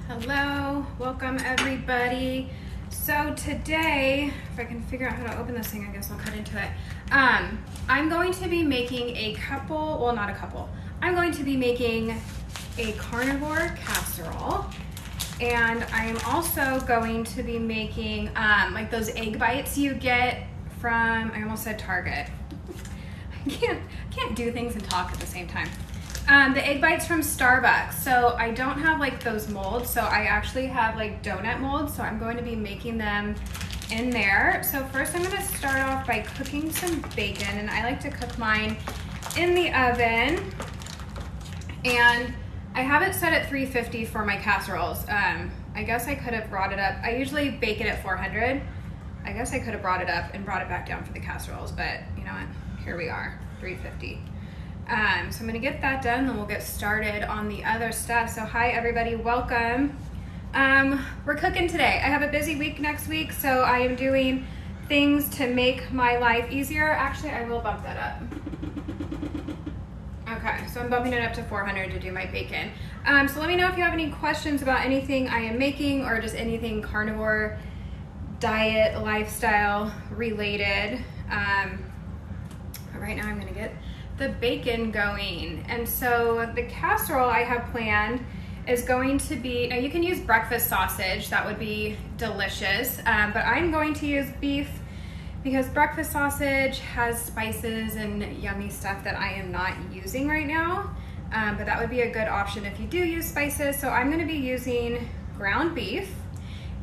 Hello, welcome everybody. So today, if I can figure out how to open this thing, I guess I'll cut into it. I'm going to be making I'm going to be making a carnivore casserole. And I am also going to be making like those egg bites you get from, I almost said Target. I can't do things and talk at the same time. The egg bites from Starbucks. So I don't have like those molds, so I actually have like donut molds, so I'm going to be making them in there. So first I'm going to start off by cooking some bacon, and I like to cook mine in the oven. And I have it set at 350 for my casseroles. I guess I could have brought it up. I usually bake it at 400. I guess I could have brought it up and brought it back down for the casseroles, but you know what? Here we are, 350. So I'm gonna get that done, then we'll get started on the other stuff. So hi everybody, welcome. We're cooking today. I have a busy week next week, so I am doing things to make my life easier. Actually, I will bump that up. Okay, so I'm bumping it up to 400 to do my bacon. So let me know if you have any questions about anything I am making or just anything carnivore diet, lifestyle related. Right now I'm gonna get the bacon going. And so the casserole I have planned is going to be, now you can use breakfast sausage, that would be delicious, but I'm going to use beef because breakfast sausage has spices and yummy stuff that I am not using right now, but that would be a good option if you do use spices. So I'm gonna be using ground beef,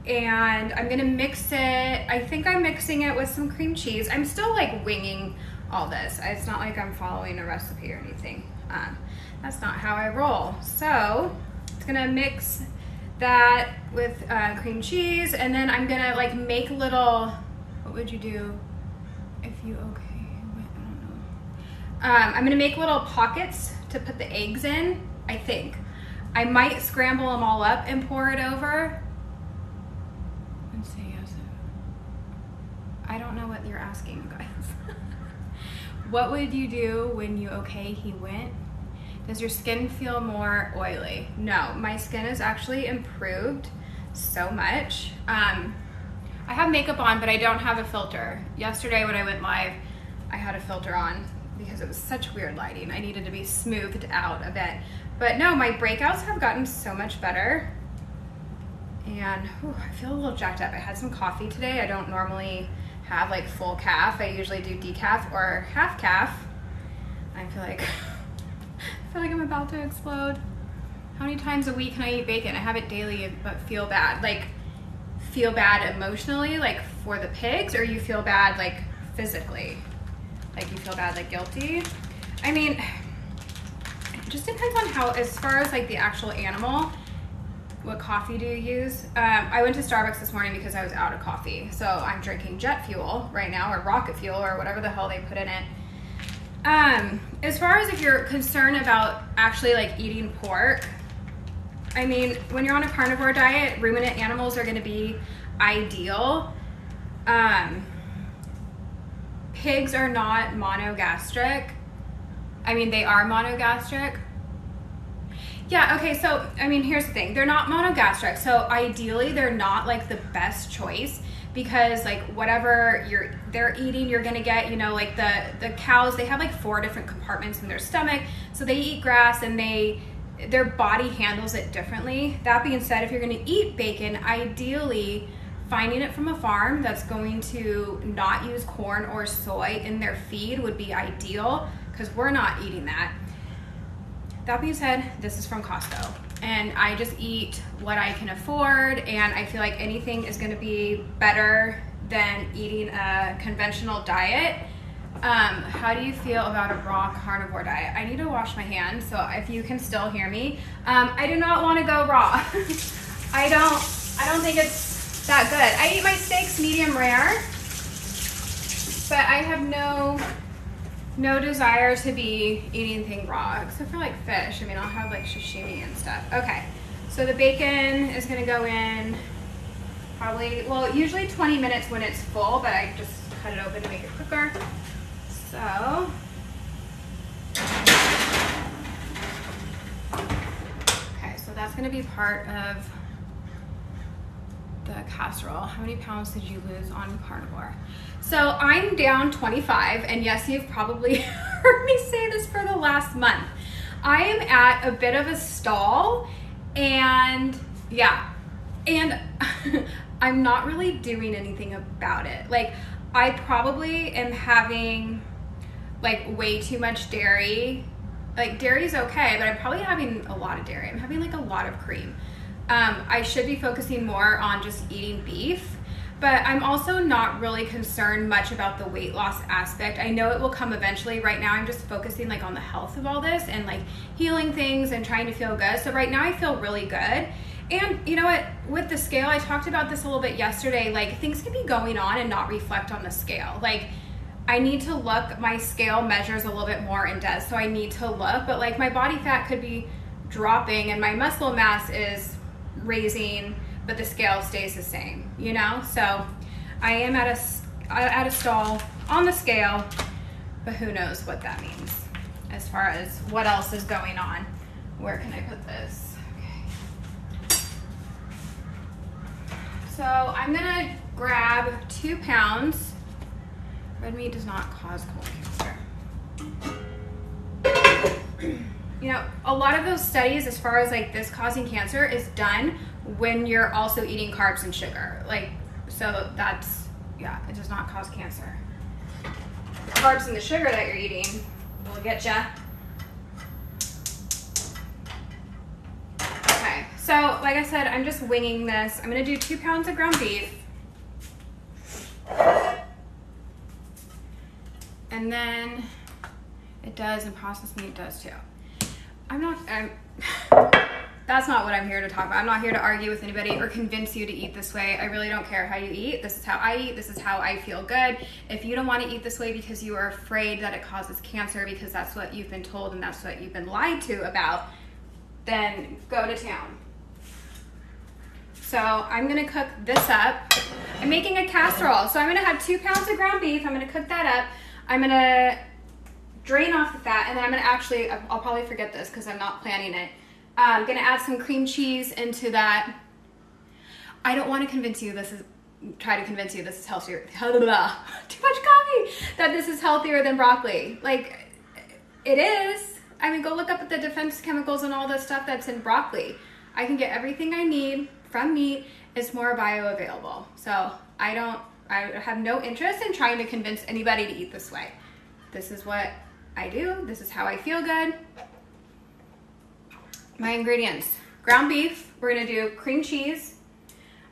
and I'm gonna mix it, I think I'm mixing it with some cream cheese. I'm still like winging all this. It's not like I'm following a recipe or anything. That's not how I roll. So it's gonna mix that with cream cheese, and then I'm gonna like make little, what would you do if you, okay, I don't know. I'm gonna make little pockets to put the eggs in, I think. I might scramble them all up and pour it over. Let's see, yes. I don't know what you're asking, guys. What would you do when you, okay, he went? Does your skin feel more oily? No, my skin has actually improved so much. I have makeup on, but I don't have a filter. Yesterday when I went live, I had a filter on because it was such weird lighting. I needed to be smoothed out a bit. But no, my breakouts have gotten so much better. And I feel a little jacked up. I had some coffee today. I don't normally have like full calf. I usually do decaf or half calf. I feel like I'm about to explode. How many times a week can I eat bacon? I have it daily, but feel bad. Like feel bad emotionally, like for the pigs, or you feel bad like physically? Like you feel bad, like guilty? I mean, it just depends on how, as far as like the actual animal. What coffee do you use? I went to Starbucks this morning because I was out of coffee. So I'm drinking jet fuel right now, or rocket fuel, or whatever the hell they put in it. As far as if you're concerned about actually like eating pork, I mean, when you're on a carnivore diet, ruminant animals are gonna be ideal. Pigs are not monogastric. I mean, they are monogastric. Yeah, okay, so, I mean, here's the thing. They're not monogastric, so ideally they're not like the best choice because like whatever they're eating, you're gonna get, you know, like the cows, they have like 4 different compartments in their stomach, so they eat grass and their body handles it differently. That being said, if you're gonna eat bacon, ideally finding it from a farm that's going to not use corn or soy in their feed would be ideal because we're not eating that. That being said, this is from Costco, and I just eat what I can afford, and I feel like anything is gonna be better than eating a conventional diet. How do you feel about a raw carnivore diet? I need to wash my hands, so if you can still hear me. I do not wanna go raw. I don't think it's that good. I eat my steaks medium rare, but I have no desire to be eating anything raw, except for like fish. I mean, I'll have like sashimi and stuff. Okay, so the bacon is gonna go in probably, well, usually 20 minutes when it's full, but I just cut it open to make it quicker. So, okay, so that's gonna be part of the casserole. How many pounds did you lose on carnivore? So I'm down 25, and yes, you've probably heard me say this for the last month. I am at a bit of a stall, and yeah, and I'm not really doing anything about it. Like, I probably am having like way too much dairy. Like, dairy's okay, but I'm probably having a lot of dairy. I'm having like a lot of cream. I should be focusing more on just eating beef, but I'm also not really concerned much about the weight loss aspect. I know it will come eventually. Right now I'm just focusing like on the health of all this and like healing things and trying to feel good. So right now I feel really good. And you know what, with the scale, I talked about this a little bit yesterday, like things can be going on and not reflect on the scale. Like, I need to look, my scale measures a little bit more and does, so I need to look, but like my body fat could be dropping and my muscle mass is raising, but the scale stays the same, you know? So I am at a stall on the scale, but who knows what that means as far as what else is going on. Where can I put this? Okay. So I'm gonna grab 2 pounds. Red meat does not cause colon cancer. You know, a lot of those studies as far as like this causing cancer is done when you're also eating carbs and sugar. Like, so that's, yeah, it does not cause cancer. The carbs and the sugar that you're eating will get ya. Okay, so like I said, I'm just winging this. I'm gonna do 2 pounds of ground beef. And then it does, and processed meat does too. That's not what I'm here to talk about. I'm not here to argue with anybody or convince you to eat this way. I really don't care how you eat. This is how I eat. This is how I feel good. If you don't want to eat this way because you are afraid that it causes cancer because that's what you've been told and that's what you've been lied to about, then go to town. So I'm gonna cook this up. I'm making a casserole. So I'm gonna have 2 pounds of ground beef. I'm gonna cook that up. I'm gonna drain off the fat, and then I'm gonna actually, I'll probably forget this because I'm not planning it. I'm gonna add some cream cheese into that. I don't wanna convince you try to convince you this is healthier, too much coffee, that this is healthier than broccoli. Like, it is. I mean, go look up at the defense chemicals and all the stuff that's in broccoli. I can get everything I need from meat. It's more bioavailable. So I have no interest in trying to convince anybody to eat this way. This is what I do. This is how I feel good. My ingredients: ground beef. We're gonna do cream cheese.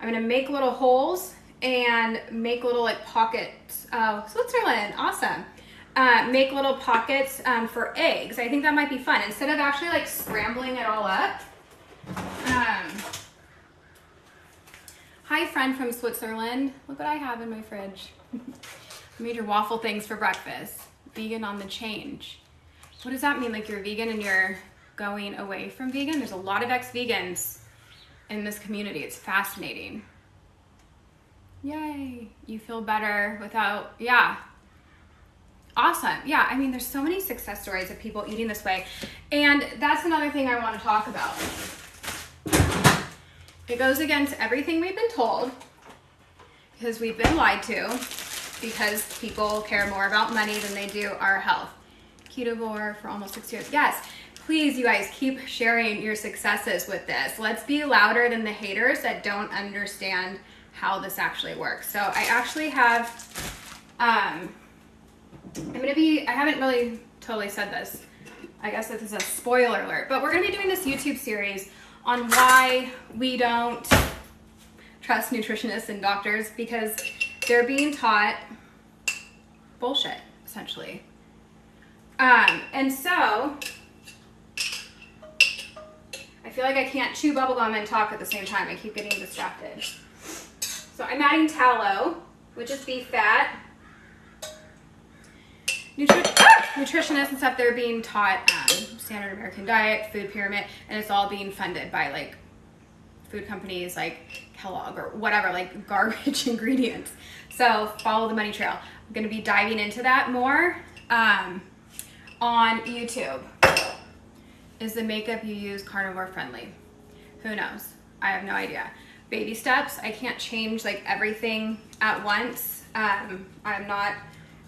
I'm gonna make little holes and make little like pockets. Oh, Switzerland, awesome. Make little pockets for eggs. I think that might be fun. Instead of actually like scrambling it all up. Hi, friend from Switzerland. Look what I have in my fridge. I made your waffle things for breakfast. Vegan on the change. What does that mean? Like, you're vegan and you're going away from vegan? There's a lot of ex-vegans in this community. It's fascinating. Yay. You feel better without, yeah. Awesome. Yeah, I mean, there's so many success stories of people eating this way. And that's another thing I want to talk about. It goes against everything we've been told because we've been lied to, because people care more about money than they do our health. Ketovore for almost 6 years. Yes, please, you guys, keep sharing your successes with this. Let's be louder than the haters that don't understand how this actually works. So I actually have, I haven't really totally said this. I guess this is a spoiler alert, but we're gonna be doing this YouTube series on why we don't trust nutritionists and doctors, because they're being taught bullshit, essentially. And so I feel like I can't chew bubblegum and talk at the same time. I keep getting distracted. So I'm adding tallow, which is beef fat. Nutritionists and stuff, they're being taught standard American diet, food pyramid, and it's all being funded by like food companies like Kellogg or whatever, like garbage ingredients. So follow the money trail. I'm going to be diving into that more on YouTube. Is the makeup you use carnivore friendly? Who knows? I have no idea. baby steps. I can't change like everything at once. I'm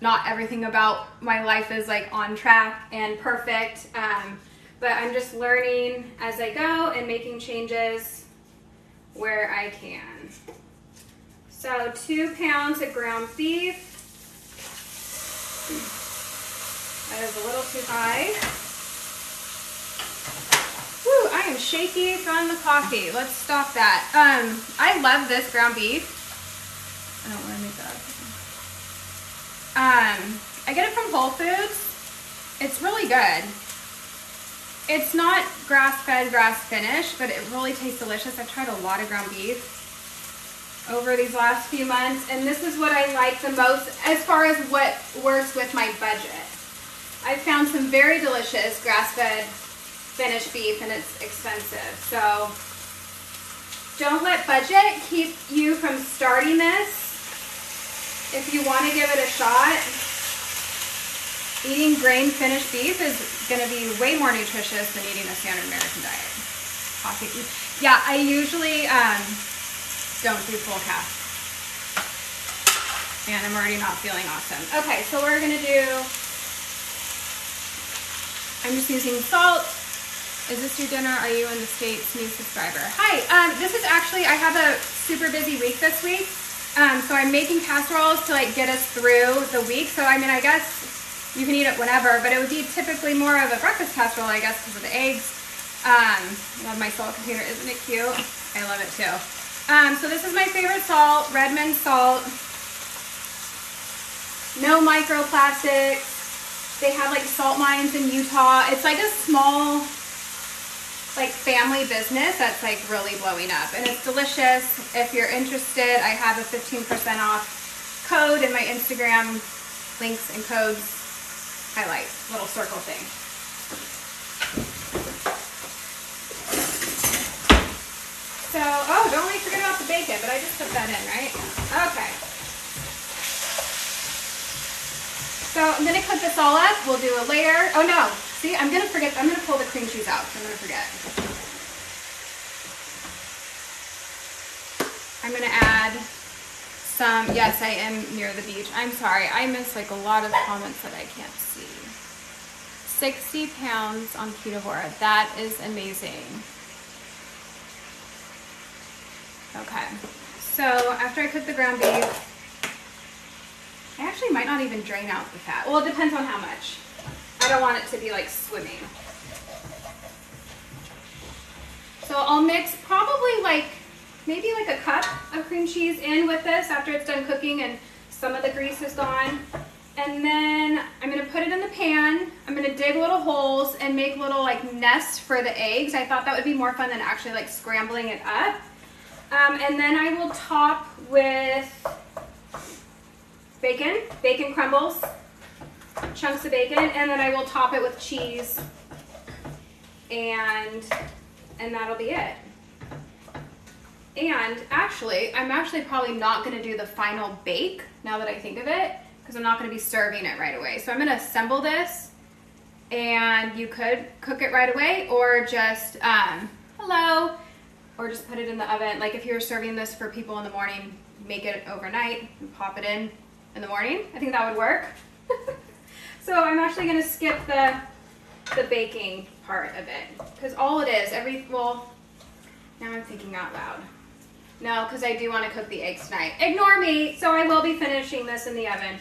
not everything about my life is like on track and perfect, but I'm just learning as I go and making changes where I can. So 2 pounds of ground beef. That is a little too high. Whew, I am shaky from the coffee. Let's stop that. I love this ground beef. I don't want to make that. I get it from Whole Foods. It's really good. It's not grass-fed, grass-finished, but it really tastes delicious. I've tried a lot of ground beef over these last few months, and this is what I like the most as far as what works with my budget. I've found some very delicious grass-fed finished beef, and it's expensive. So don't let budget keep you from starting this. If you want to give it a shot, eating grain finished beef is going to be way more nutritious than eating a standard American diet. Coffee. Yeah, I usually don't do full calf. And I'm already not feeling awesome. Okay, so we're going to do, I'm just using salt. Is this your dinner? Are you in the States? New subscriber. Hi, this is actually, I have a super busy week this week. So I'm making casseroles to like get us through the week. So I mean, I guess you can eat it whenever, but it would be typically more of a breakfast casserole, I guess, because of the eggs. Love my salt container. Isn't it cute? I love it too. So this is my favorite salt, Redmond salt. No microplastics. They have like salt mines in Utah. It's like a small like family business that's like really blowing up, and it's delicious. If you're interested, I have a 15% off code in my Instagram links and codes highlight little circle thing. So, oh, don't really forget about the bacon, but I just put that in, right? Okay. So I'm gonna cook this all up. We'll do a layer. Oh no, see, I'm gonna forget. I'm gonna pull the cream cheese out. I'm gonna forget. I'm gonna add some, yes, I am near the beach. I'm sorry, I missed like a lot of comments that I can't see. 60 pounds on Carnivore. That is amazing. Okay, so after I cook the ground beef, I actually might not even drain out the fat. Well, it depends on how much. I don't want it to be like swimming. So I'll mix probably like, maybe like a cup of cream cheese in with this after it's done cooking and some of the grease is gone. And then I'm gonna put it in the pan. I'm gonna dig little holes and make little like nests for the eggs. I thought that would be more fun than actually like scrambling it up. And then I will top with bacon crumbles, chunks of bacon, and then I will top it with cheese, and that'll be it. And actually, I'm actually probably not going to do the final bake now that I think of it, because I'm not going to be serving it right away. So I'm going to assemble this, and you could cook it right away, or just or just put it in the oven. Like if you're serving this for people in the morning, make it overnight and pop it in the morning. I think that would work. So I'm actually going to skip the baking part of it, because all it is, now I'm thinking out loud. No, because I do want to cook the eggs tonight. Ignore me. So I will be finishing this in the oven.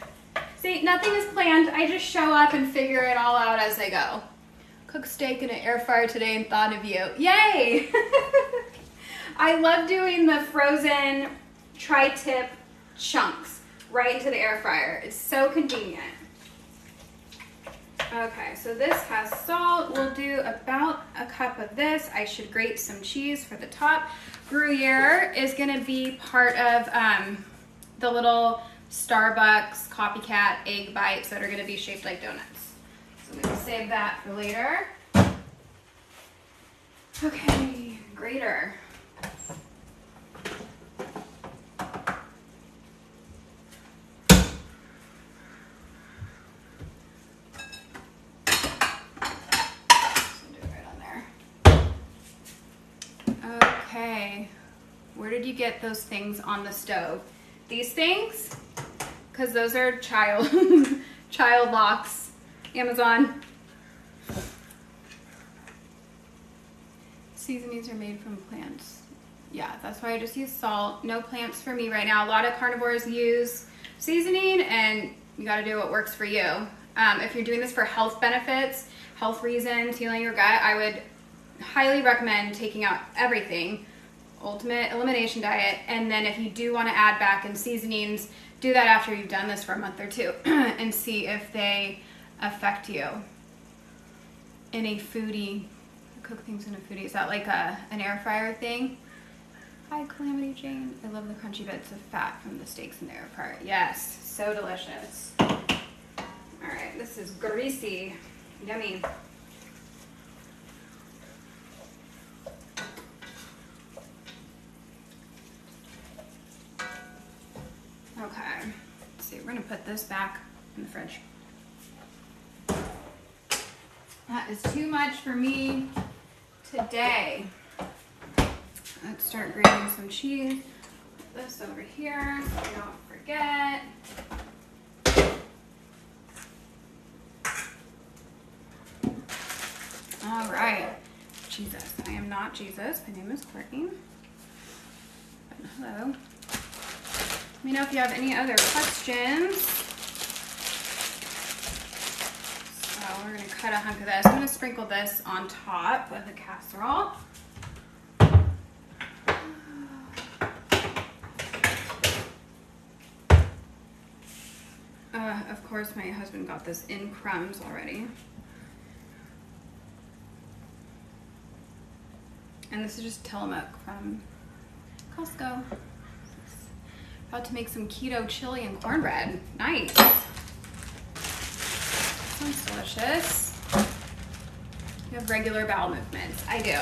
See, nothing is planned. I just show up and figure it all out as I go. Cook steak in an air fryer today and thought of you. Yay! I love doing the frozen tri-tip chunks right into the air fryer. It's so convenient. Okay, so this has salt. We'll do about a cup of this. I should grate some cheese for the top. Gruyere is going to be part of the little Starbucks copycat egg bites that are going to be shaped like donuts. So I'm going to save that for later. Okay, grater. Okay, Where did you get those things on the stove? These things? Because those are child locks. Amazon. Seasonings are made from plants. Yeah, that's why I just use salt. No plants for me right now. A lot of carnivores use seasoning, and you gotta do what works for you. If you're doing this for health benefits, health reasons, healing your gut, I would highly recommend taking out everything. Ultimate elimination diet. And then if you do want to add back in seasonings, do that after you've done this for a month or two and see if they affect you. In a foodie, cook things in a foodie. Is that like an air fryer thing? Hi, Calamity Jane. I love the crunchy bits of fat from the steaks in the air fryer. Yes, so delicious. All right, this is greasy. Yummy. Okay, let's see, we're gonna put this back in the fridge. That is too much for me today. Let's start grating some cheese. Put this over here so we don't forget. All right, Jesus, I am not Jesus. My name is Courtney. But hello. Let me know if you have any other questions. So we're gonna cut a hunk of this. I'm gonna sprinkle this on top of the casserole. Of course, my husband got this in crumbs already. And this is just Tillamook from Costco. About to make some keto chili and cornbread. Nice. Sounds delicious. You have regular bowel movements. I do.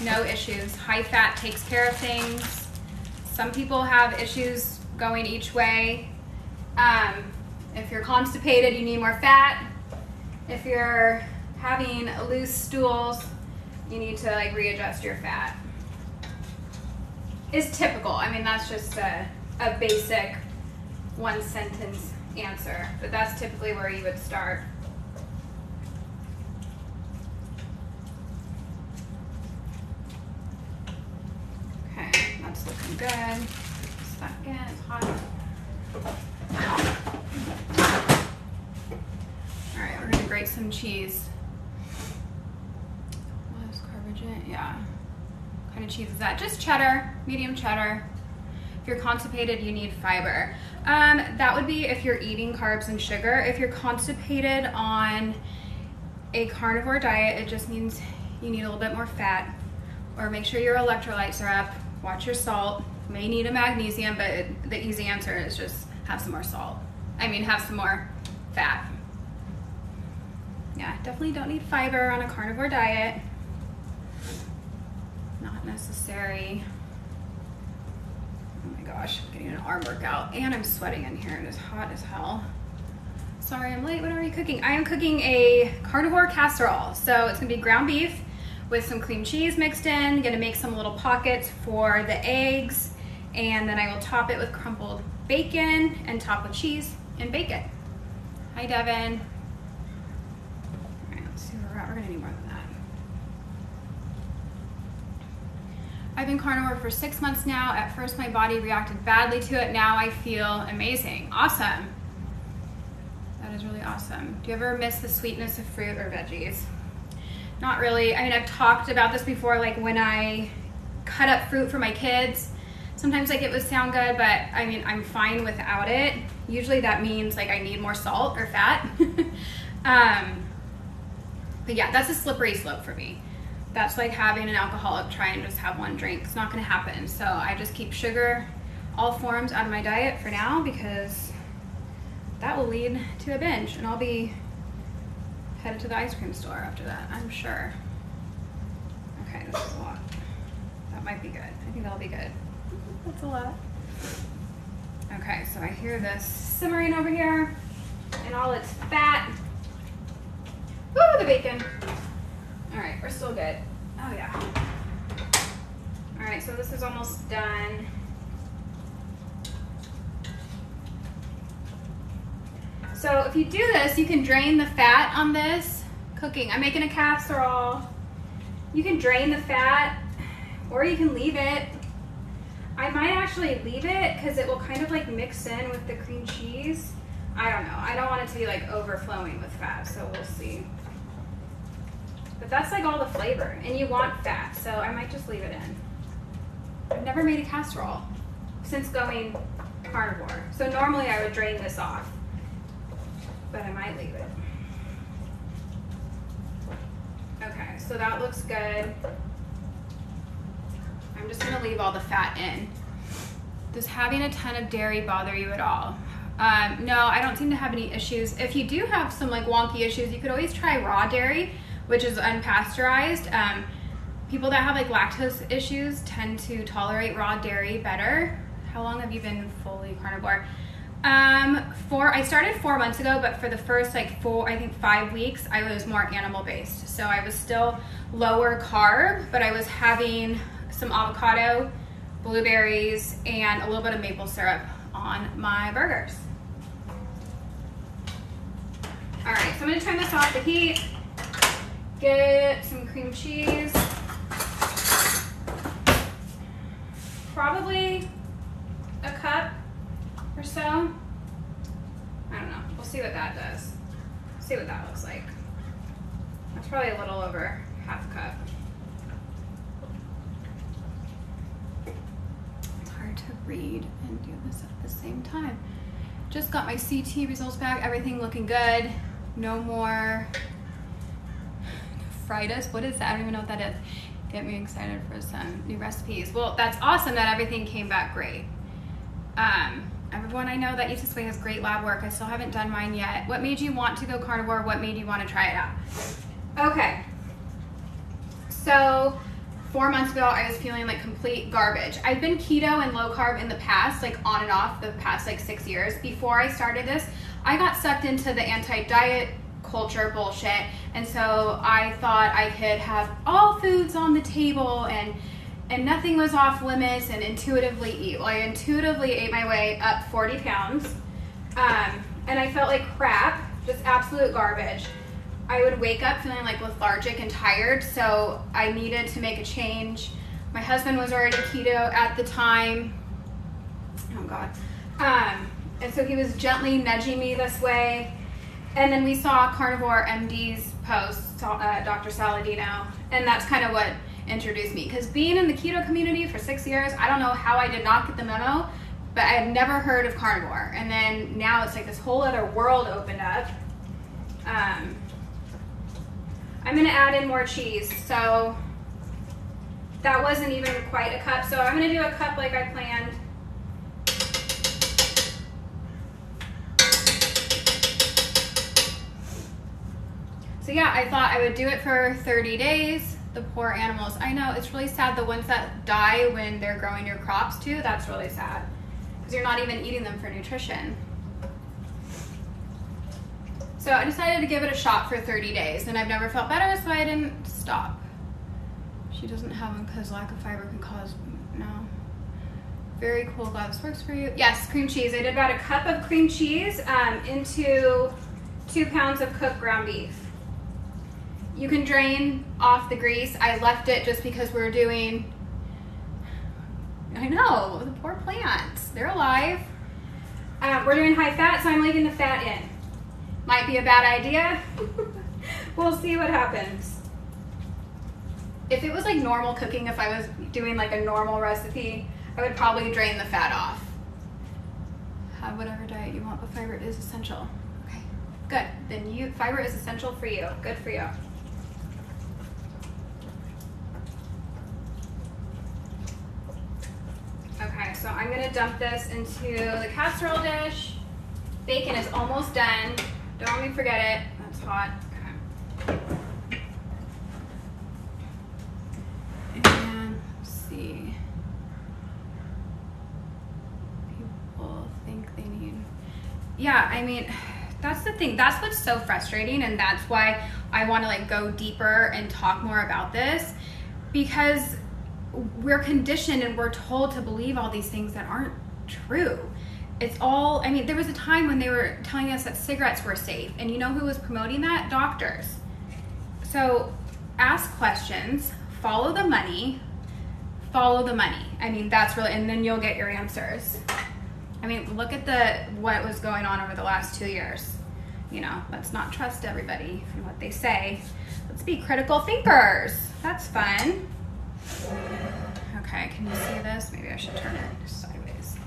No issues. High fat takes care of things. Some people have issues going each way. If you're constipated, you need more fat. If you're having loose stools, you need to like readjust your fat. Is typical. I mean, that's just a basic one sentence answer, but that's typically where you would start. Okay, that's looking good. Second, it's hot. All right, we're gonna grate some cheese. What is Carbogen? Yeah. What kind of cheese is that? Just cheddar, medium cheddar. If you're constipated, you need fiber. That would be if you're eating carbs and sugar. If you're constipated on a carnivore diet, it just means you need a little bit more fat, or make sure your electrolytes are up. Watch your salt. You may need a magnesium, but the easy answer is just have some more salt. I mean, have some more fat. Yeah, definitely don't need fiber on a carnivore diet. Not necessary. Oh my gosh, I'm getting an arm workout and I'm sweating in here. It is hot as hell. Sorry, I'm late. What are you cooking? I am cooking a carnivore casserole. So it's gonna be ground beef with some cream cheese mixed in. Gonna make some little pockets for the eggs, and then I will top it with crumpled bacon and top with cheese and bake it. Hi, Devin. All right, let's see where we're at. We're gonna need more than that. I've been carnivore for 6 months now. At first, my body reacted badly to it. Now I feel amazing. Awesome. That is really awesome. Do you ever miss the sweetness of fruit or veggies? Not really. I mean, I've talked about this before, like when I cut up fruit for my kids, sometimes like it would sound good, but I mean, I'm fine without it. Usually that means like I need more salt or fat. But yeah, that's a slippery slope for me. That's like having an alcoholic try and just have one drink. It's not gonna happen. So I just keep sugar, all forms, out of my diet for now, because that will lead to a binge, and I'll be headed to the ice cream store after that, I'm sure. Okay, this is a lot. That might be good. I think that'll be good. That's a lot. Okay, so I hear this simmering over here and all its fat. Woo, the bacon. All right, we're still good. Oh yeah. All right, so so this is almost done. So if you do this, you can drain the fat on this cooking. I'm making a casserole. You can drain the fat, or you can leave it. I might actually leave it because it will kind of like mix in with the cream cheese. I don't know. I don't want it to be like overflowing with fat, so we'll see. But that's like all the flavor, and you want fat, so I might just leave it in. I've never made a casserole since going carnivore. So normally I would drain this off, but I might leave it. Okay, so that looks good. I'm just gonna leave all the fat in. Does having a ton of dairy bother you at all? No, I don't seem to have any issues. If you do have some like wonky issues, you could always try raw dairy, which is unpasteurized. People that have like lactose issues tend to tolerate raw dairy better. How long have you been fully carnivore? I started 4 months ago, but for the first like 5 weeks, I was more animal based. So I was still lower carb, but I was having some avocado, blueberries, and a little bit of maple syrup on my burgers. All right, so I'm gonna turn this off the heat, get some cream cheese, probably a cup or so. I don't know, we'll see what that does. See what that looks like. That's probably a little over half a cup. It's hard to read and do this at the same time. Just got my CT results back, everything looking good. No more nephritis. What is that? I don't even know what that is. Get me excited for some new recipes. Well, that's awesome that everything came back great. Everyone I know that eats this way has great lab work. I still haven't done mine yet. What made you want to go carnivore? What made you want to try it out? Okay. So 4 months ago, I was feeling like complete garbage. I've been keto and low carb in the past, like on and off the past like 6 years. Before I started this, I got sucked into the anti-diet culture bullshit, and so I thought I could have all foods on the table and nothing was off limits and intuitively eat. Well, I intuitively ate my way up 40 pounds, and I felt like crap, just absolute garbage. I would wake up feeling like lethargic and tired, so I needed to make a change. My husband was already keto at the time. Oh God. And so he was gently nudging me this way. And then we saw Carnivore MD's post, Dr. Saladino, and that's kind of what introduced me. Because being in the keto community for 6 years, I don't know how I did not get the memo, but I had never heard of carnivore. And then now it's like this whole other world opened up. I'm gonna add in more cheese. So that wasn't even quite a cup. So I'm gonna do a cup like I planned. So yeah, I thought I would do it for 30 days. The poor animals. I know, it's really sad. The ones that die when they're growing your crops too, that's really sad. Because you're not even eating them for nutrition. So I decided to give it a shot for 30 days, and I've never felt better, so I didn't stop. She doesn't have them because lack of fiber can cause, no. Very cool, glad this works for you. Yes, cream cheese. I did about a cup of cream cheese into 2 pounds of cooked ground beef. You can drain off the grease. I left it just because we're doing, I know, the poor plants. They're alive. We're doing high fat, so I'm leaving the fat in. Might be a bad idea. We'll see what happens. If it was like normal cooking, if I was doing like a normal recipe, I would probably drain the fat off. Have whatever diet you want, but fiber is essential. Okay, good. Then fiber is essential for you. Good for you. Okay, so I'm gonna dump this into the casserole dish. Bacon is almost done. Don't let me forget it. That's hot. Okay. And let's see. People think they need. Yeah, I mean, that's the thing. That's what's so frustrating, and that's why I want to like go deeper and talk more about this, because we're conditioned and we're told to believe all these things that aren't true. It's all, I mean, there was a time when they were telling us that cigarettes were safe, and you know who was promoting that? Doctors. So ask questions, follow the money. I mean, that's really, and then you'll get your answers. I mean, look at what was going on over the last 2 years. You know, let's not trust everybody and what they say. Let's be critical thinkers. That's fun. Okay, can you see this? Maybe I should turn it sideways.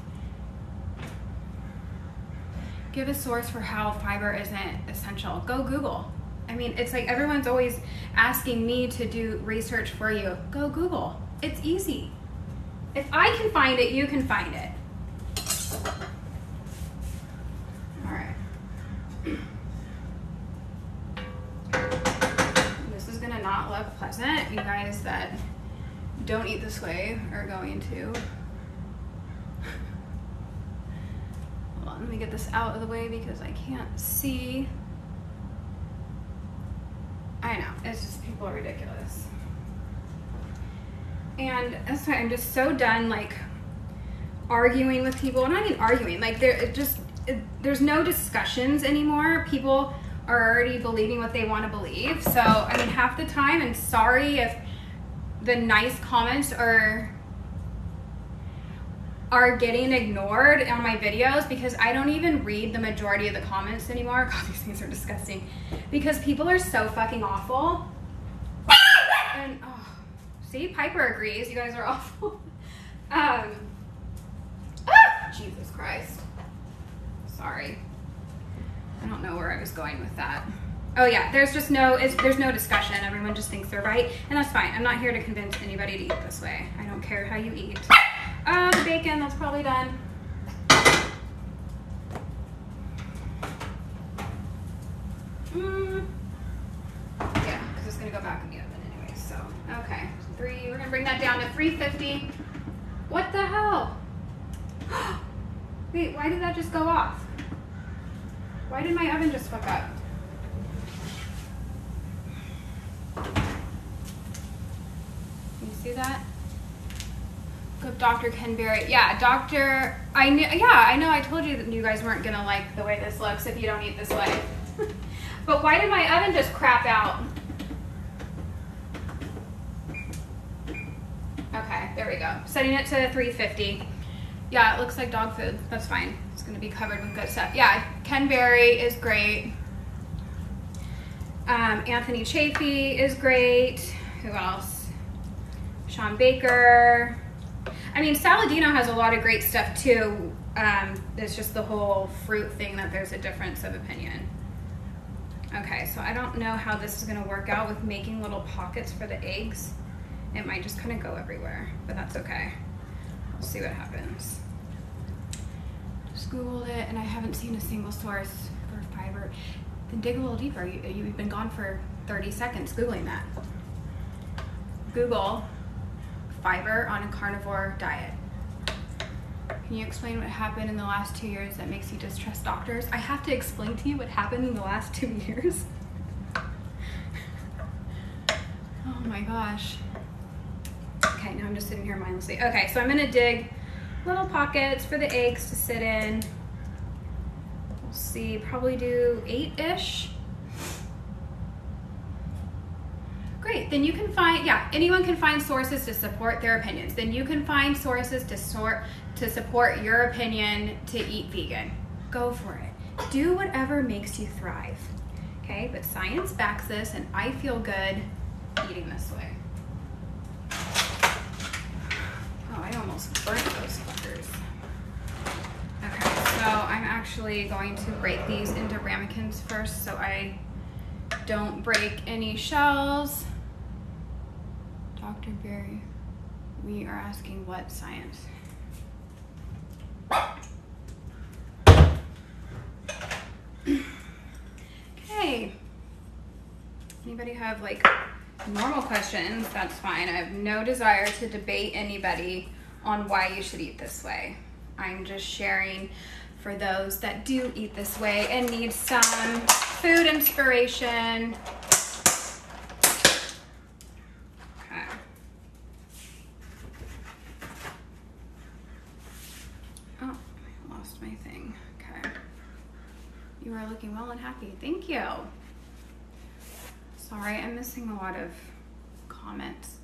Give a source for how fiber isn't essential. Go Google. I mean, it's like everyone's always asking me to do research for you. Go Google. It's easy. If I can find it, you can find it. All right. This is gonna not look pleasant. You guys that don't eat this way are going to. Hold on, let me get this out of the way because I can't see. I know, it's just, people are ridiculous. And that's why I'm just so done, like, arguing with people. And I mean arguing, like, there's no discussions anymore. People are already believing what they want to believe. So, I mean, half the time, and sorry if the nice comments are getting ignored on my videos, because I don't even read the majority of the comments anymore. God, these things are disgusting. Because people are so fucking awful. And, oh, see, Piper agrees. You guys are awful. Jesus Christ. Sorry. I don't know where I was going with that. Oh yeah, there's no discussion. Everyone just thinks they're right, and that's fine. I'm not here to convince anybody to eat this way. I don't care how you eat. The bacon, that's probably done. Yeah, because it's gonna go back in the oven anyway, so. Okay, we're gonna bring that down to 350. What the hell? Wait, why did that just go off? Why did my oven just fuck up? Can you see that? Good Dr. Ken Berry. Yeah, I know I told you that you guys weren't gonna like the way this looks if you don't eat this way. But why did my oven just crap out? Okay, there we go. Setting it to 350. Yeah, it looks like dog food. That's fine. It's gonna be covered with good stuff. Yeah, Ken Berry is great. Anthony Chafee is great. Who else? Sean Baker. I mean, Saladino has a lot of great stuff too. It's just the whole fruit thing that there's a difference of opinion. Okay, so I don't know how this is gonna work out with making little pockets for the eggs. It might just kind of go everywhere, but that's okay. We'll see what happens. Just Googled it, and I haven't seen a single source for fiber. Then dig a little deeper. You've been gone for 30 seconds Googling that. Google fiber on a carnivore diet. Can you explain what happened in the last 2 years that makes you distrust doctors? I have to explain to you what happened in the last 2 years? Oh my gosh. Okay, now I'm just sitting here mindlessly. Okay, so I'm gonna dig little pockets for the eggs to sit in. We'll see, probably do 8-ish. Great, then you can find, yeah, anyone can find sources to support their opinions. Then you can find sources to support your opinion to eat vegan. Go for it. Do whatever makes you thrive, okay? But science backs this, and I feel good eating this way. Oh, I almost burnt those fuckers. Okay, so I'm actually going to break these into ramekins first so I don't break any shells. Dr. Berry, we are asking what science? Okay. Anybody have like normal questions? That's fine. I have no desire to debate anybody on why you should eat this way. I'm just sharing for those that do eat this way and need some food inspiration. Okay. my thing? Okay. You are looking well and happy. Thank you. Sorry, I'm missing a lot of comments.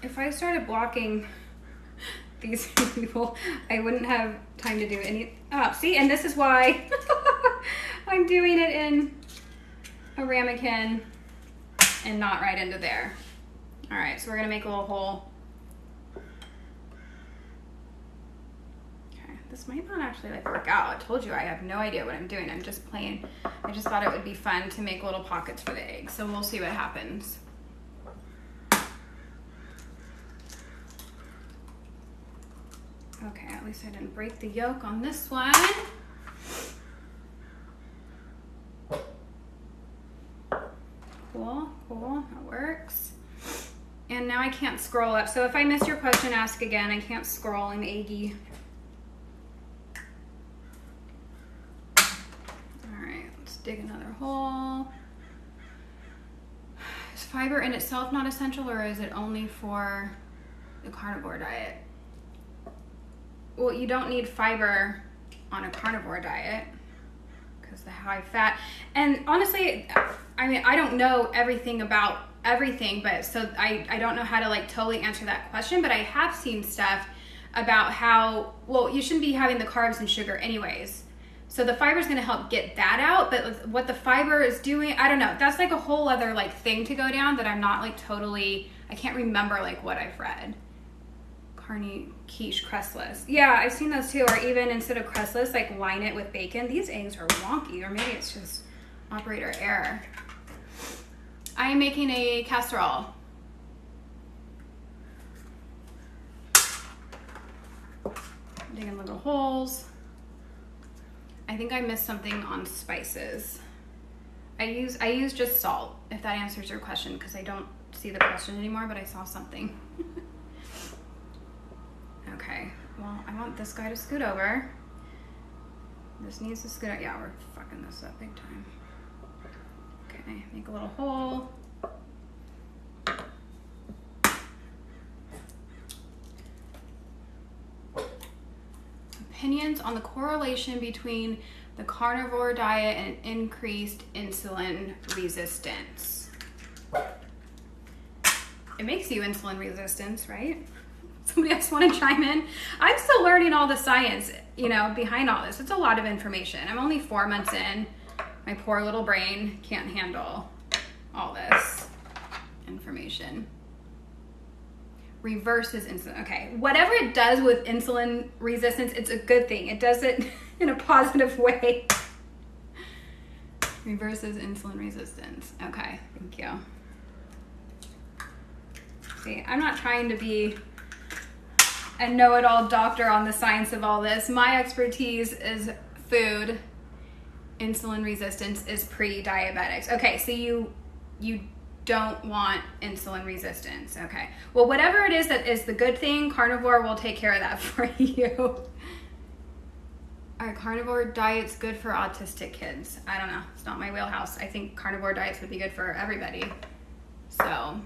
If I started blocking these people, I wouldn't have time to do any. Oh, see, and this is why I'm doing it in a ramekin and not right into there. All right, so we're gonna make a little hole. Okay, this might not actually like work out. I told you I have no idea what I'm doing. I'm just playing. I just thought it would be fun to make little pockets for the eggs. So we'll see what happens. Okay, at least I didn't break the yolk on this one. Cool, cool, that works. And now I can't scroll up. So if I miss your question, ask again. I can't scroll, I'm eggy. All right, let's dig another hole. Is fiber in itself not essential, or is it only for the carnivore diet? Well, you don't need fiber on a carnivore diet because the high fat. And honestly, I mean, I don't know everything about everything, but so I don't know how to like totally answer that question, but I have seen stuff about how, well, you shouldn't be having the carbs and sugar anyways. So the fiber is going to help get that out, but what the fiber is doing, I don't know. That's like a whole other like thing to go down that I'm not like totally, I can't remember like what I've read. Quiche crustless. Yeah, I've seen those too. Or even instead of crustless, like line it with bacon. These eggs are wonky, or maybe it's just operator error. I am making a casserole. Digging little holes. I think I missed something on spices. I use just salt, if that answers your question, because I don't see the question anymore, but I saw something. Okay, well, I want this guy to scoot over. This needs to scoot out. Yeah, we're fucking this up big time. Okay, make a little hole. Opinions on the correlation between the carnivore diet and increased insulin resistance. It makes you insulin resistant, right? Somebody else want to chime in? I'm still learning all the science, you know, behind all this. It's a lot of information. I'm only 4 months in. My poor little brain can't handle all this information. Reverses insulin. Okay, whatever it does with insulin resistance, it's a good thing. It does it in a positive way. Reverses insulin resistance. Okay, thank you. See, I'm not trying to be a know-it-all doctor on the science of all this. My expertise is food. Insulin resistance is pre-diabetics. Okay, so you don't want insulin resistance. Okay, well, whatever it is that is the good thing, carnivore will take care of that for you. Are carnivore diets good for autistic kids? I don't know. It's not my wheelhouse. I think carnivore diets would be good for everybody. So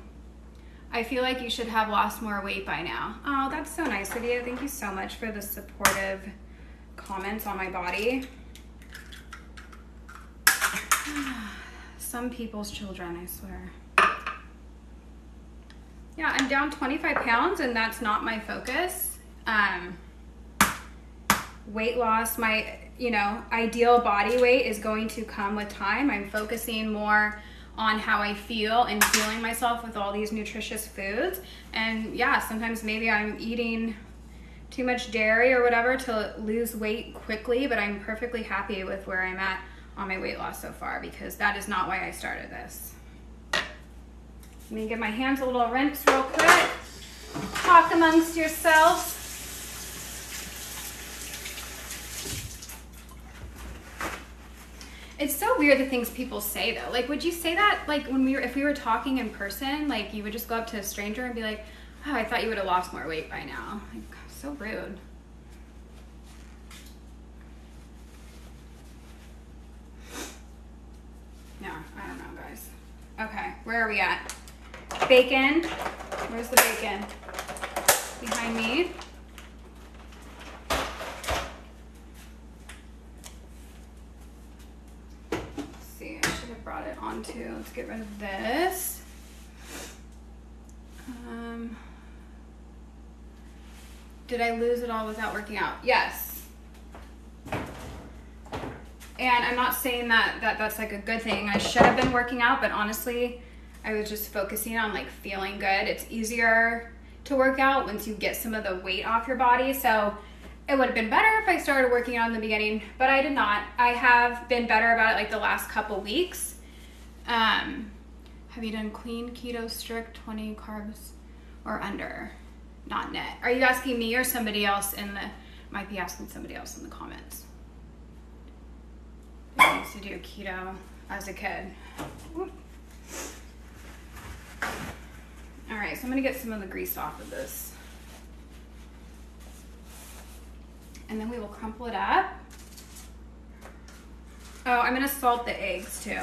I feel like you should have lost more weight by now. Oh, that's so nice of you. Thank you so much for the supportive comments on my body. Some people's children, I swear. Yeah, I'm down 25 pounds and that's not my focus. Weight loss, my, you know, ideal body weight is going to come with time. I'm focusing more on how I feel and fueling myself with all these nutritious foods. And yeah, sometimes maybe I'm eating too much dairy or whatever to lose weight quickly, but I'm perfectly happy with where I'm at on my weight loss so far because that is not why I started this. Let me give my hands a little rinse real quick. Talk amongst yourselves. It's so weird the things people say though. Like, would you say that like if we were talking in person, like you would just go up to a stranger and be like, oh, I thought you would have lost more weight by now. Like, so rude. Yeah, I don't know, guys. Okay, where are we at? Bacon. Where's the bacon? Behind me. to, let's get rid of this. Did I lose it all without working out? Yes. And I'm not saying that's like a good thing. I should have been working out, but honestly, I was just focusing on like feeling good. It's easier to work out once you get some of the weight off your body. So it would have been better if I started working out in the beginning, but I did not. I have been better about it like the last couple weeks. Have you done clean, keto, strict, 20 carbs or under? Not net. Are you asking me or somebody else might be asking somebody else in the comments. I used to do keto as a kid. Whoop. All right, so I'm gonna get some of the grease off of this. And then we will crumple it up. Oh, I'm gonna salt the eggs too.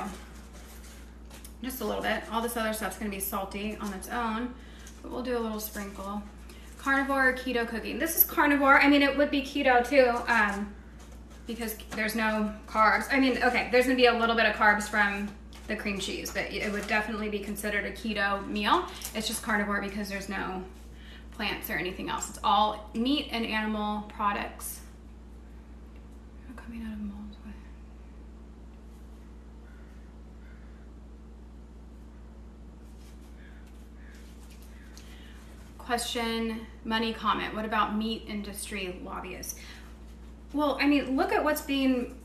Just a little bit. All this other stuff's gonna be salty on its own, but we'll do a little sprinkle. Carnivore or keto cooking. This is carnivore. I mean, it would be keto too, because there's no carbs. I mean, okay, there's gonna be a little bit of carbs from the cream cheese, but it would definitely be considered a keto meal. It's just carnivore because there's no plants or anything else. It's all meat and animal products. Coming out of molds with. Question, money comment. What about meat industry lobbyists? Well, I mean, look at what's being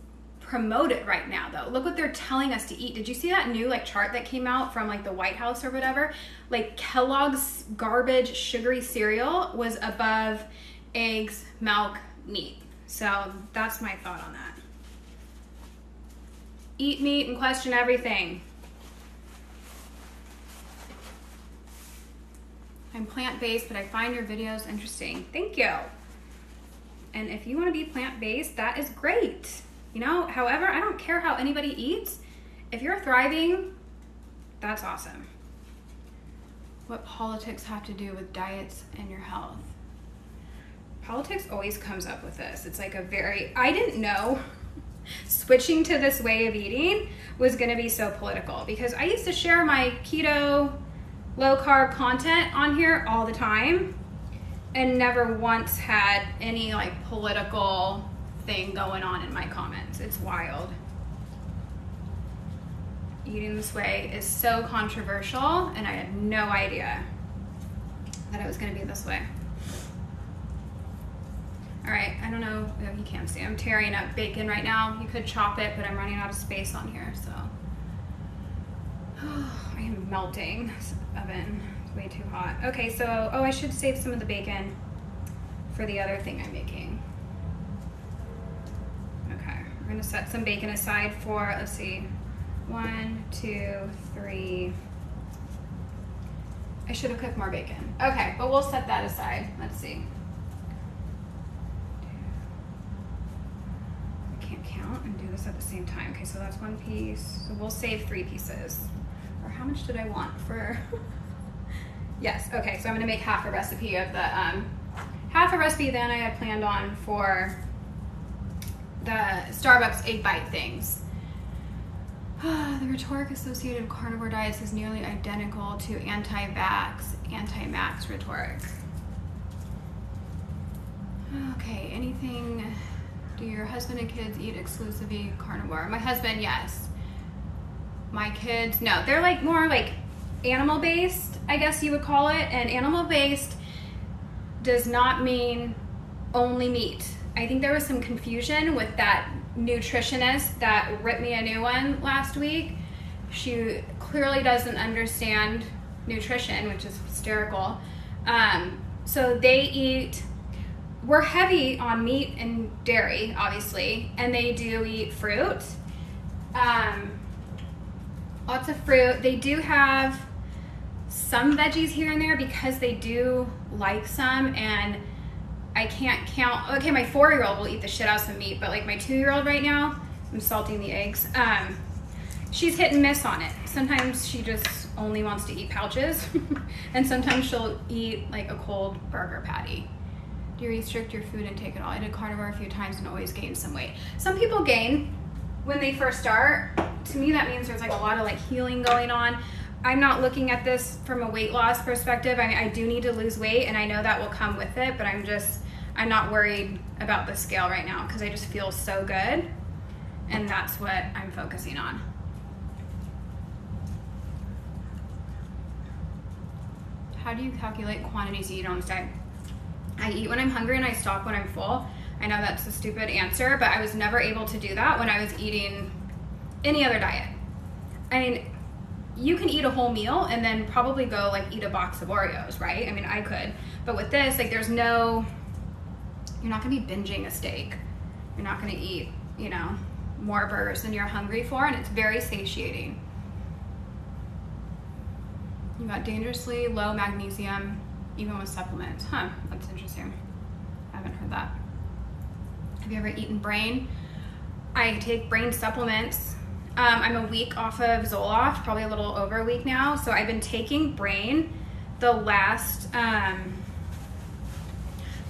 promoted right now though. Look what they're telling us to eat. Did you see that new like chart that came out from like the White House or whatever? Like Kellogg's garbage sugary cereal was above eggs, milk, meat. So that's my thought on that. Eat meat and question everything. I'm plant-based, but I find your videos interesting. Thank you. And if you want to be plant-based, that is great. You know, however, I don't care how anybody eats. If you're thriving, that's awesome. What politics have to do with diets and your health? Politics always comes up with this. It's like I didn't know switching to this way of eating was gonna be so political, because I used to share my keto, low carb content on here all the time and never once had any like political thing going on in my comments. It's wild. Eating this way is so controversial, and I had no idea that it was going to be this way. All right, I don't know if you can see, I'm tearing up bacon right now. You could chop it, but I'm running out of space on here, so. I am melting. This oven is way too hot. Okay, so, I should save some of the bacon for the other thing I'm making. Okay, we're gonna set some bacon aside for, let's see, 1, 2, 3. I should have cooked more bacon. Okay, but we'll set that aside. Let's see. I can't count and do this at the same time. Okay, so that's 1 piece. So we'll save 3 pieces. Or how much did I want for? Yes, okay, so I'm gonna make half a recipe of the, half a recipe then I had planned on for the Starbucks egg bite things. The rhetoric associated with carnivore diets is nearly identical to anti-vax, anti-max rhetoric. Okay, anything, do your husband and kids eat exclusively carnivore? My husband, yes. My kids, no. They're like more like animal-based, I guess you would call it. And animal-based does not mean only meat. I think there was some confusion with that nutritionist that ripped me a new one last week. She clearly doesn't understand nutrition, which is hysterical. So they eat, we're heavy on meat and dairy, obviously, and they do eat fruit. Lots of fruit. They do have some veggies here and there because they do like some, and I can't count. Okay, my 4-year-old will eat the shit out of some meat, but like my 2-year-old right now, I'm salting the eggs. She's hit and miss on it. Sometimes she just only wants to eat pouches, and sometimes she'll eat like a cold burger patty. Do you restrict your food intake at all? I did carnivore a few times and always gained some weight. Some people gain when they first start to me that means there's like a lot of like healing going on. I'm not looking at this from a weight loss perspective. I mean, I do need to lose weight, and I know that will come with it, but I'm not worried about the scale right now because I just feel so good, and that's what I'm focusing on. How do you calculate quantities you eat on a diet? I eat when I'm hungry and I stop when I'm full. I know that's a stupid answer, but I was never able to do that when I was eating any other diet. I mean, you can eat a whole meal and then probably go like eat a box of Oreos, right? I mean, I could, but with this, like you're not gonna be binging a steak. You're not gonna eat, you know, more burgers than you're hungry for, and it's very satiating. You got dangerously low magnesium even with supplements. Huh, that's interesting. I haven't heard that. Have you ever eaten brain? I take brain supplements. I'm a week off of Zoloft, probably a little over a week now. So I've been taking brain the last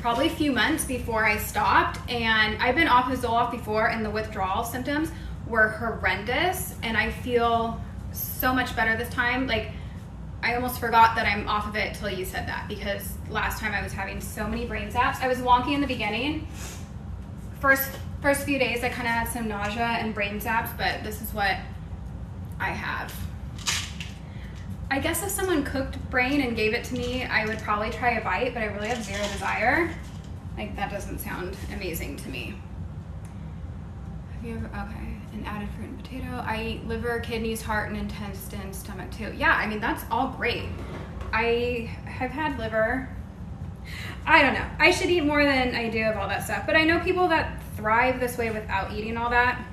probably a few months before I stopped. And I've been off of Zoloft before, and the withdrawal symptoms were horrendous. And I feel so much better this time. Like, I almost forgot that I'm off of it till you said that, because last time I was having so many brain zaps. I was wonky in the beginning. First few days I kind of had some nausea and brain zaps, but this is what I have. I guess if someone cooked brain and gave it to me, I would probably try a bite, but I really have zero desire. Like, that doesn't sound amazing to me. Have you ever, okay, and added fruit and potato. I eat liver, kidneys, heart, and intestine, stomach too. Yeah, I mean, that's all great. I have had liver. I don't know. I should eat more than I do of all that stuff, but I know people that thrive this way without eating all that.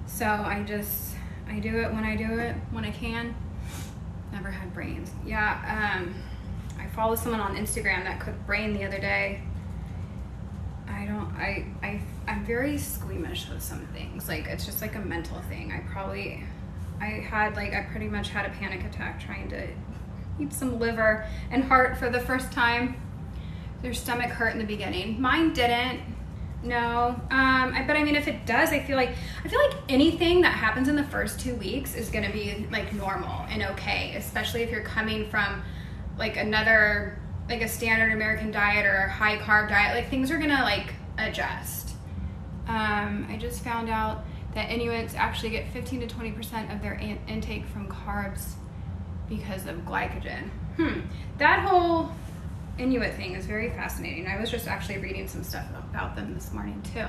So I do it when I can. Never had brains. Yeah, I follow someone on Instagram that cooked brain the other day. I'm very squeamish with some things. Like, it's just like a mental thing. I pretty much had a panic attack trying to eat some liver and heart for the first time. Their stomach hurt in the beginning. Mine didn't. No. But I mean, if it does, I feel like anything that happens in the first 2 weeks is gonna be like normal and okay, especially if you're coming from like a standard American diet or a high carb diet. Like, things are gonna like adjust. I just found out that Inuits actually get 15 to 20% of their intake from carbs because of glycogen. That whole Inuit thing is very fascinating. I was just actually reading some stuff about them this morning too.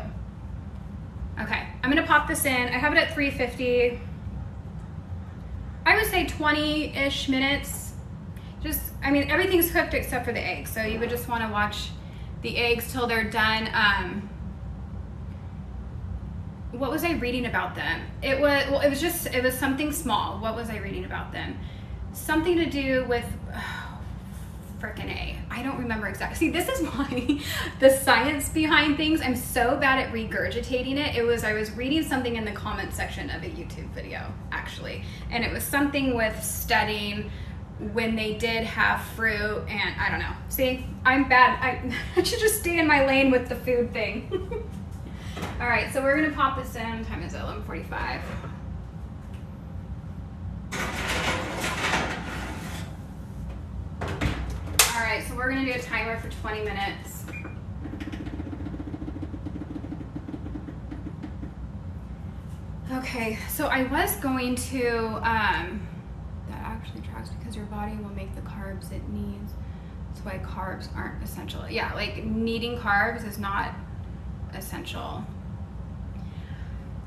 Okay, I'm gonna pop this in. I have it at 350. I would say 20-ish minutes. I mean, everything's cooked except for the eggs, so you would just want to watch the eggs till they're done. What was I reading about them? It was something small. What was I reading about them? Something to do with frickin' A. I don't remember exactly. See, this is why the science behind things, I'm so bad at regurgitating it. I was reading something in the comment section of a YouTube video, actually, and it was something with studying when they did have fruit, and I don't know. See, I'm bad. I should just stay in my lane with the food thing. All right, so we're gonna pop this in. Time is 11:45. All right, so we're gonna do a timer for 20 minutes. Okay, so I was going to, that actually tracks because your body will make the carbs it needs. That's why carbs aren't essential. Yeah, like needing carbs is not essential.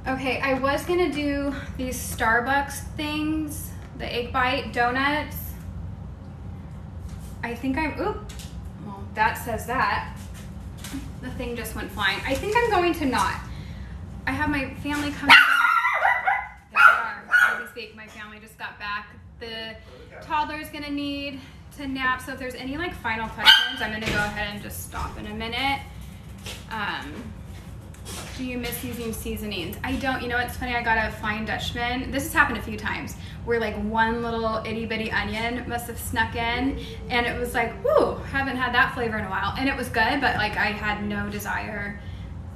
Okay, I was gonna do these Starbucks things, the egg bite donuts. I think well, that says that. The thing just went flying. I think I'm going to not. I have my family coming back. There they are, as we speak. My family just got back. The toddler's gonna need to nap, so if there's any like final questions, I'm gonna go ahead and just stop in a minute. Do you miss using seasonings? I don't. You know, it's funny, I got a Flying Dutchman. This has happened a few times where like one little itty bitty onion must have snuck in, and it was like, whoo, haven't had that flavor in a while. And it was good, but like I had no desire.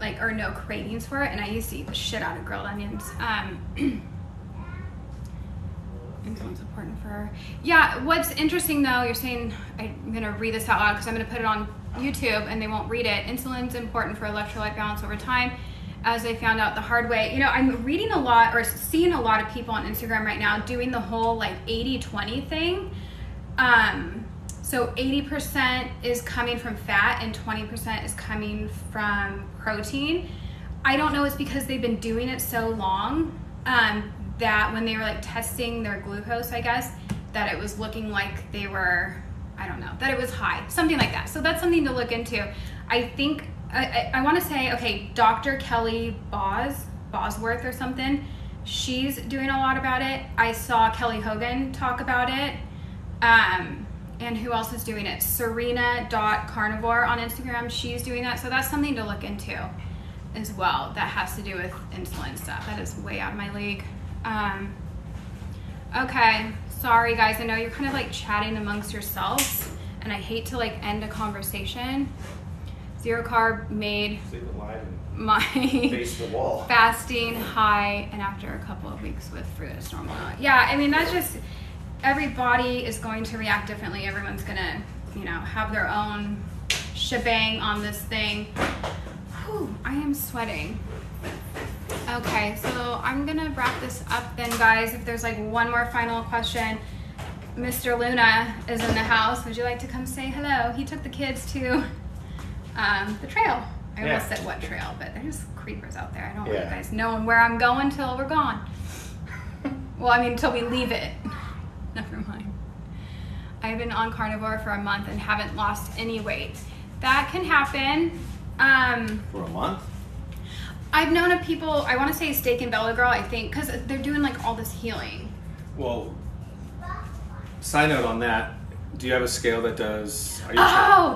like, or no cravings for it, and I used to eat the shit out of grilled onions. Insulin's important for her. Yeah, what's interesting though, you're saying, I'm going to read this out loud because I'm going to put it on YouTube and they won't read it. Insulin's important for electrolyte balance over time, as I found out the hard way. You know, I'm reading a lot or seeing a lot of people on Instagram right now doing the whole like 80-20 thing. So 80% is coming from fat and 20% is coming from protein. I don't know, it's because they've been doing it so long that when they were like testing their glucose, I guess, that it was looking like they were, I don't know, that it was high, something like that. So that's something to look into. I think, I want to say, okay, Dr. Kelly Bosworth or something, she's doing a lot about it. I saw Kelly Hogan talk about it. And who else is doing it? Serena.carnivore on Instagram, she's doing that. So that's something to look into as well. That has to do with insulin stuff. That is way out of my league. Okay, sorry guys. I know you're kind of like chatting amongst yourselves, and I hate to like end a conversation. Zero carb made my face the wall. Fasting high, and after a couple of weeks with fruit, it's normal. Yeah, I mean, that's just, every body is going to react differently. Everyone's gonna, you know, have their own shebang on this thing. Whew, I am sweating. Okay, so I'm gonna wrap this up then, guys. If there's like one more final question, Mr. Luna is in the house. Would you like to come say hello? He took the kids to the trail. I almost said what trail, but there's creepers out there. I don't want you guys knowing where I'm going till we're gone. Well, I mean, until we leave it. Never mind. I've been on carnivore for a month and haven't lost any weight. That can happen. For a month? I've known of people, I want to say Steak and Bella Girl, I think, because they're doing like all this healing. Well, side note on that, do you have a scale that does...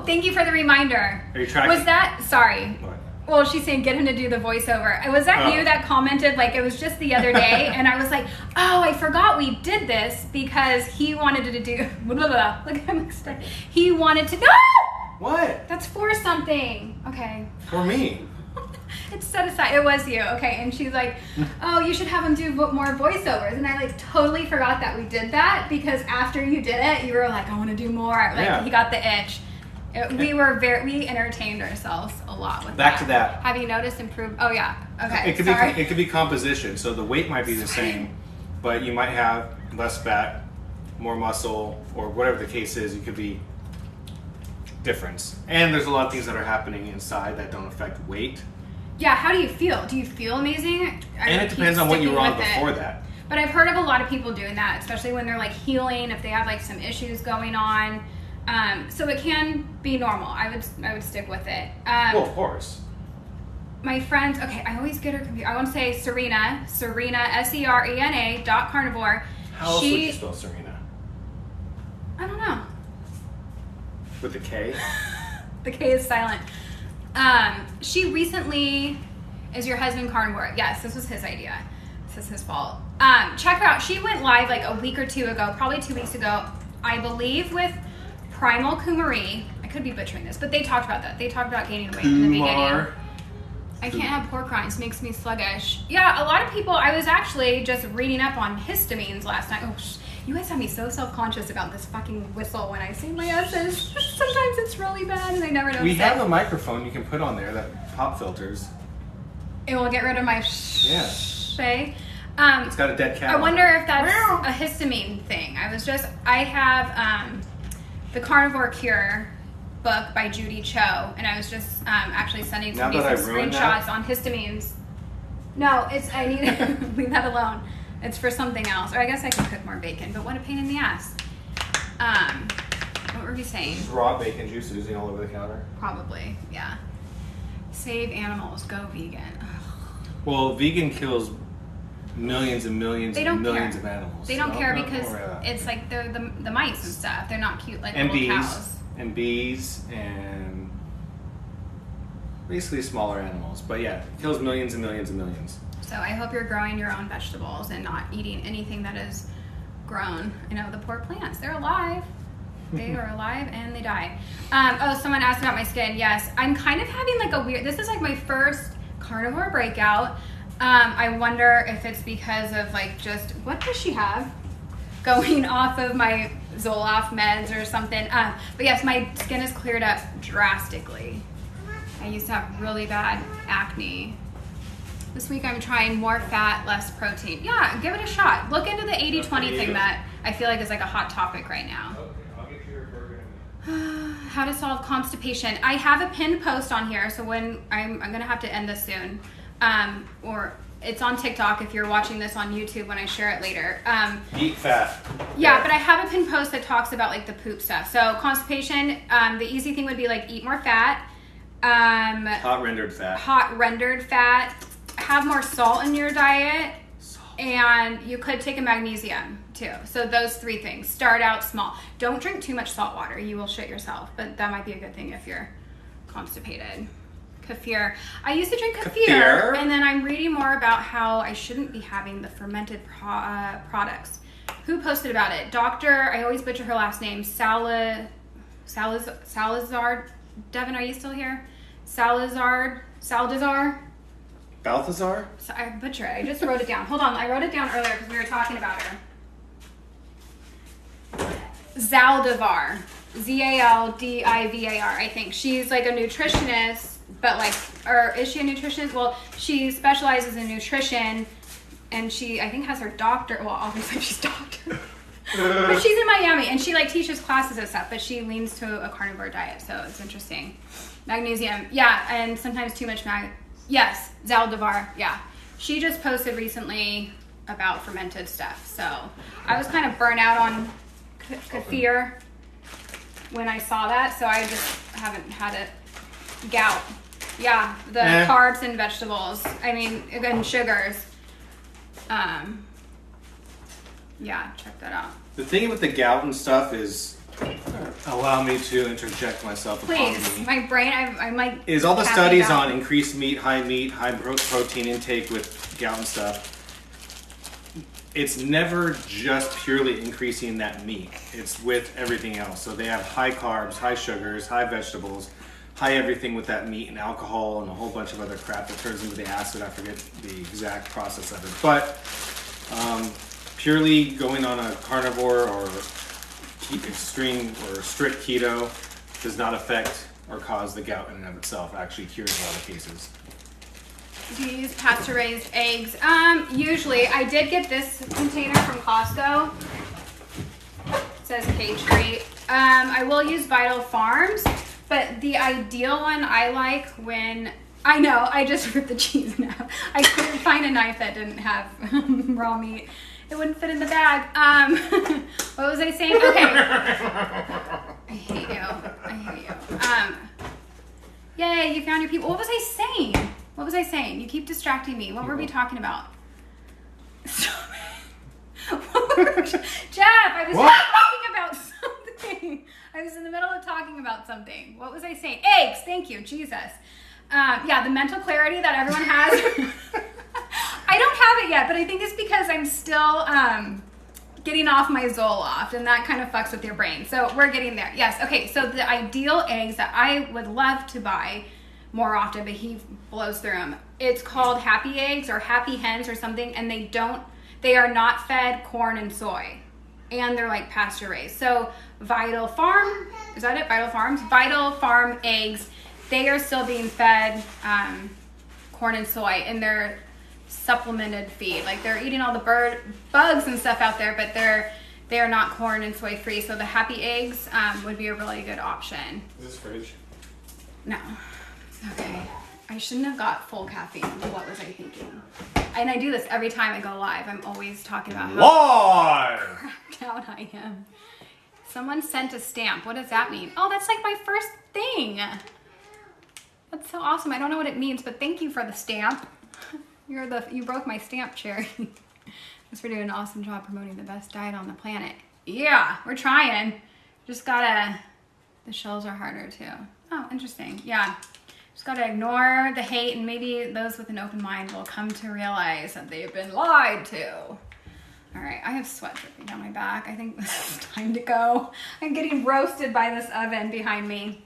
Thank you for the reminder. Are you tracking? Was that, sorry. What? Well, she's saying get him to do the voiceover. Was that you that commented, like it was just the other day, and I was like, oh, I forgot we did this because he wanted to do, blah, blah, blah. Look at him. He wanted to, no! What? That's for something. Okay. For me. It's set aside. It was you. Okay. And she's like, oh, you should have him do more voiceovers. And I like totally forgot that we did that because after you did it, you were like, I want to do more. Like he got the itch. We entertained ourselves a lot with Back to that. Have you noticed improved? Oh yeah. Okay. It could be composition. So the weight might be the same, but you might have less fat, more muscle, or whatever the case is. It could be difference. And there's a lot of things that are happening inside that don't affect weight. Yeah, how do you feel? Do you feel amazing? And it depends on what you were on before that. But I've heard of a lot of people doing that, especially when they're like healing, if they have like some issues going on. So it can be normal. I would stick with it. Well, of course. My friends, okay, I always get her confused. I want to say Serena, Serena.carnivore. How else would you spell Serena? I don't know. With a K? The K is silent. She recently, is your husband carnivore? Yes, this was his idea. This is his fault. Check her out. She went live like a week or two ago, probably 2 weeks ago, I believe, with Primal Kumari. I could be butchering this, but they talked about that. They talked about gaining weight in the beginning. I can't have pork rinds, makes me sluggish. Yeah, a lot of people, I was actually just reading up on histamines last night. Oh, you guys have me so self-conscious about this fucking whistle when I say my S's. Sometimes it's really bad and I never notice. We have a microphone you can put on there that pop filters. It will get rid of my It's got a dead cat. I wonder if that's a histamine thing. I have the Carnivore Cure book by Judy Cho, and I was just actually sending some screenshots on histamines. No, I need to leave that alone. It's for something else. Or I guess I can cook more bacon, but what a pain in the ass. What were we saying? Just raw bacon juice oozing all over the counter? Probably, yeah. Save animals, go vegan. Well, vegan kills millions and millions and millions of animals. They don't care because it's like they're the mice and stuff. They're not cute like little cows. And bees and basically smaller animals. But yeah, it kills millions and millions and millions. So I hope you're growing your own vegetables and not eating anything that is grown. You know, the poor plants, they're alive. They are alive and they die. Someone asked about my skin. Yes, I'm kind of having like this is like my first carnivore breakout. I wonder if it's because of like just, what does she have? Going off of my Zoloft meds or something. But yes, my skin has cleared up drastically. I used to have really bad acne. This week I'm trying more fat, less protein. Yeah, give it a shot. Look into the 80-20 thing that I feel like is like a hot topic right now. Okay, I'll get you your burger. How to solve constipation. I have a pinned post on here, so when I'm gonna have to end this soon. Or it's on TikTok if you're watching this on YouTube when I share it later. Eat fat. Yeah, but I have a pinned post that talks about like the poop stuff. So constipation, the easy thing would be like eat more fat. Hot rendered fat. Hot rendered fat. Have more salt in your diet. And you could take a magnesium too. So those 3 things. Start out small. Don't drink too much salt water. You will shit yourself. But that might be a good thing if you're constipated. Kefir. I used to drink kefir, and then I'm reading more about how I shouldn't be having the fermented products. Who posted about it? Dr. I always butcher her last name. Salazar. Devin, are you still here? Saldazar. Balthazar? So I butcher it. I just wrote it down. Hold on. I wrote it down earlier because we were talking about her. Zaldivar. Zaldivar, I think. She's like a nutritionist, but like, or is she a nutritionist? Well, she specializes in nutrition, and she, I think, has her doctor. Well, obviously she's doctor. But she's in Miami, and she like teaches classes and stuff, but she leans to a carnivore diet, so it's interesting. Magnesium. Yeah, and sometimes too much Yes, Zaldivar, yeah. She just posted recently about fermented stuff. So I was kind of burnt out on kefir when I saw that, so I just haven't had it. Gout. Yeah, the carbs and vegetables. I mean, and sugars. Yeah, check that out. The thing with the gout and stuff is, allow me to interject myself. Please, my brain, I'm like... Is all the studies on increased high protein intake with gout and stuff, it's never just purely increasing that meat. It's with everything else. So they have high carbs, high sugars, high vegetables, high everything with that meat and alcohol and a whole bunch of other crap that turns into the acid. I forget the exact process of it. But purely going on a carnivore or extreme or strict keto does not affect or cause the gout in and of itself. It actually cures a lot of cases. Do you use pasture-raised eggs? Usually. I did get this container from Costco. It says cage-free. I will use Vital Farms, but the ideal one I like when... I know, I just ripped the cheese in half. I couldn't find a knife that didn't have raw meat. It wouldn't fit in the bag. What was I saying? Okay. I hate you. Yay, you found your people. What was I saying? You keep distracting me. What were we talking about? Jeff, I was talking about something. I was in the middle of talking about something. What was I saying? Eggs. Thank you. Jesus. Yeah, the mental clarity that everyone has. I don't have it yet, but I think it's because I'm still getting off my Zoloft, and that kind of fucks with your brain. So we're getting there. Yes. Okay. So the ideal eggs that I would love to buy more often, but he blows through them. It's called Happy Eggs or Happy Hens or something, and they are not fed corn and soy, and they're like pasture raised. So Vital Farm, is that it? Vital Farms? Vital Farm eggs, they are still being fed corn and soy, and they're supplemented feed. Like they're eating all the bugs and stuff out there, but they're not corn and soy free. So the Happy Eggs would be a really good option. Is this fridge? No. Okay. I shouldn't have got full caffeine. What was I thinking? And I do this every time I go live. I'm always talking about how cracked out I am. Someone sent a stamp. What does that mean? Oh, that's like my first thing. That's so awesome. I don't know what it means, but thank you for the stamp. You broke my stamp, Cherry. Thanks for doing an awesome job promoting the best diet on the planet. Yeah, we're trying. Just gotta, the shells are harder too. Oh, interesting. Yeah. Just gotta ignore the hate, and maybe those with an open mind will come to realize that they've been lied to. All right, I have sweat dripping down my back. I think this is time to go. I'm getting roasted by this oven behind me.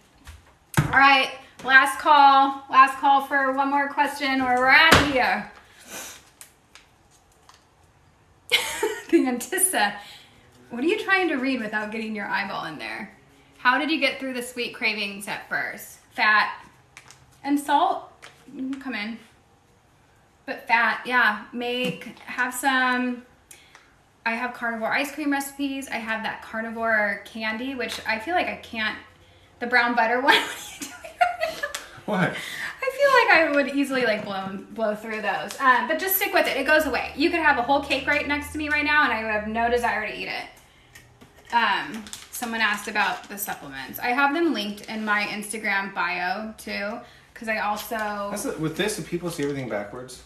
All right, Last call for one more question or we're out of here. The Antissa. What are you trying to read without getting your eyeball in there? How did you get through the sweet cravings at first? Fat and salt. You can come in. But fat, yeah. Have some. I have carnivore ice cream recipes. I have that carnivore candy, which I feel like I can't. The brown butter one. What are you doing right now? What? I feel like I would easily like blow through those. But just stick with it. It goes away. You could have a whole cake right next to me right now and I would have no desire to eat it. Someone asked about the supplements. I have them linked in my Instagram bio too. Because I also... With this, do people see everything backwards?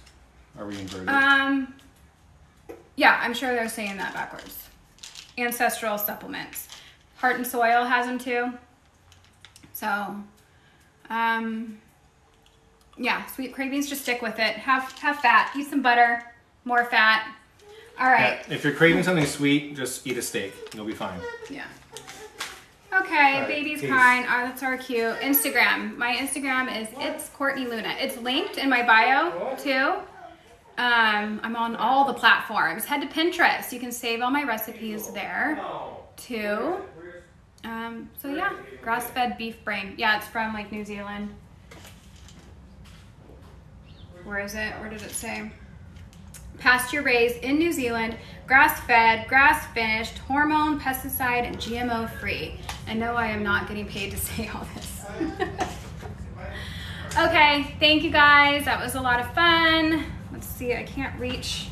Are we inverted? Yeah, I'm sure they're saying that backwards. Ancestral supplements. Heart and Soil has them too. So, yeah, sweet cravings, just stick with it. Have fat, eat some butter, more fat. All right. Yeah, if you're craving something sweet, just eat a steak. You'll be fine. Yeah. Okay, right, baby's peace. crying. Oh, that's our cute. Instagram. My Instagram is It's Courtney Luna. It's linked in my bio too. I'm on all the platforms. Head to Pinterest. You can save all my recipes there too. So yeah, grass-fed beef brain. Yeah, it's from like New Zealand. Where is it? Where did it say? Pasture raised in New Zealand, grass-fed, grass-finished, hormone, pesticide, and GMO-free. And no, I am not getting paid to say all this. Okay, thank you guys. That was a lot of fun. Let's see, I can't reach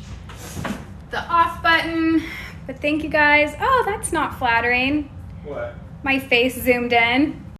the off button, but thank you guys. Oh, that's not flattering. What? My face zoomed in.